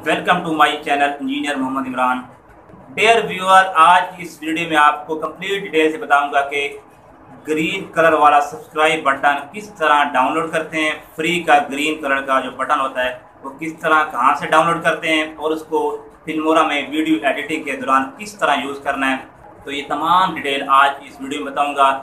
Welcome to my channel engineer Mohammad Imran. Dear viewer, आज की इस वीडियो में आपको कंप्लीट डिटेल से बताऊंगा कि ग्रीन कलर वाला सब्सक्राइब बटन किस तरह डाउनलोड करते हैं। फ्री का ग्रीन कलर का जो बटन होता है वो किस तरह कहां से डाउनलोड करते हैं और उसको फिल्मोरा में वीडियो एडिटिंग के दौरान किस तरह यूज़ करना है। तो ये तमाम डिटेल आज इस वीडियो में बताऊँगा।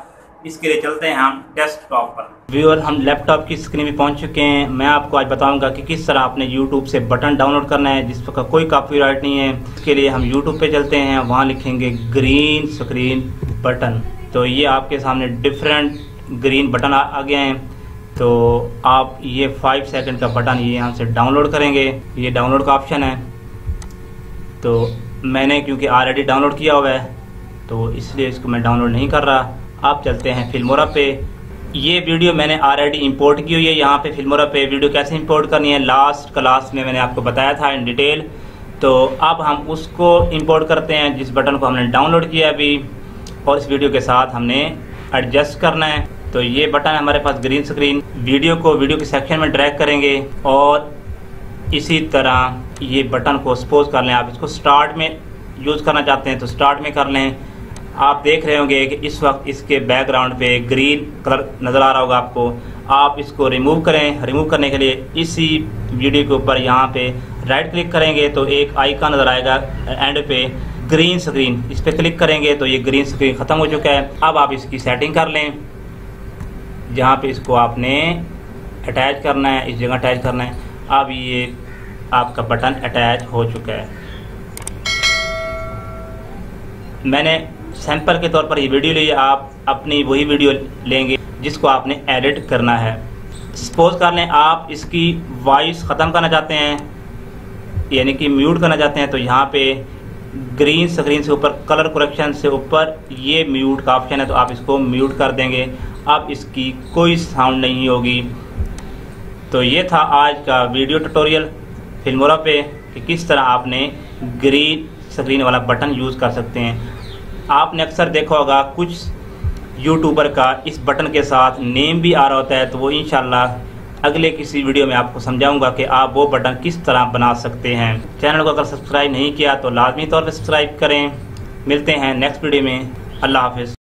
इसके लिए चलते हैं हम डेस्कटॉप पर। व्यूअर, हम लैपटॉप की स्क्रीन में पहुंच चुके हैं। मैं आपको आज बताऊंगा कि किस तरह आपने यूट्यूब से बटन डाउनलोड करना है जिस पर कोई कॉपीराइट नहीं है। इसके लिए हम यूट्यूब पे चलते हैं, वहां लिखेंगे ग्रीन स्क्रीन बटन। तो ये आपके सामने डिफरेंट ग्रीन बटन आ गए हैं। तो आप ये 5 सेकंड का बटन ये यहाँ से डाउनलोड करेंगे। ये डाउनलोड का ऑप्शन है, तो मैंने क्योंकि ऑलरेडी डाउनलोड किया हुआ है तो इसलिए इसको मैं डाउनलोड नहीं कर रहा। आप चलते हैं फिल्मोरा पे। ये वीडियो मैंने ऑलरेडी इंपोर्ट की हुई है। यहाँ पे फिल्मोरा पे वीडियो कैसे इंपोर्ट करनी है लास्ट क्लास में मैंने आपको बताया था इन डिटेल। तो अब हम उसको इंपोर्ट करते हैं जिस बटन को हमने डाउनलोड किया अभी, और इस वीडियो के साथ हमने एडजस्ट करना है। तो ये बटन है हमारे पास ग्रीन स्क्रीन। वीडियो के सेक्शन में ड्रैग करेंगे और इसी तरह ये बटन को सपोज कर लें। आप इसको स्टार्ट में यूज़ करना चाहते हैं तो स्टार्ट में कर लें। आप देख रहे होंगे कि इस वक्त इसके बैकग्राउंड पे ग्रीन कलर नज़र आ रहा होगा आपको। आप इसको रिमूव करें। रिमूव करने के लिए इसी वीडियो के ऊपर यहाँ पे राइट क्लिक करेंगे तो एक आइकन नज़र आएगा एंड पे ग्रीन स्क्रीन। इस पर क्लिक करेंगे तो ये ग्रीन स्क्रीन ख़त्म हो चुका है। अब आप इसकी सेटिंग कर लें। जहाँ पे इसको आपने अटैच करना है, इस जगह अटैच करना है। अब ये आपका बटन अटैच हो चुका है। मैंने सैंपल के तौर पर ये वीडियो ली। आप अपनी वही वीडियो लेंगे जिसको आपने एडिट करना है। सपोज कर लें आप इसकी वॉइस ख़त्म करना चाहते हैं, यानी कि म्यूट करना चाहते हैं, तो यहाँ पे ग्रीन स्क्रीन से ऊपर कलर करेक्शन से ऊपर ये म्यूट का ऑप्शन है, तो आप इसको म्यूट कर देंगे। अब इसकी कोई साउंड नहीं होगी। तो ये था आज का वीडियो ट्यूटोरियल फिल्मोरा पे कि किस तरह आपने ग्रीन स्क्रीन वाला बटन यूज़ कर सकते हैं। आपने अक्सर देखा होगा कुछ यूट्यूबर का इस बटन के साथ नेम भी आ रहा होता है, तो वो इंशाल्लाह अगले किसी वीडियो में आपको समझाऊंगा कि आप वो बटन किस तरह बना सकते हैं। चैनल को अगर सब्सक्राइब नहीं किया तो लाजमी तौर पर सब्सक्राइब करें। मिलते हैं नेक्स्ट वीडियो में। अल्लाह हाफिज़।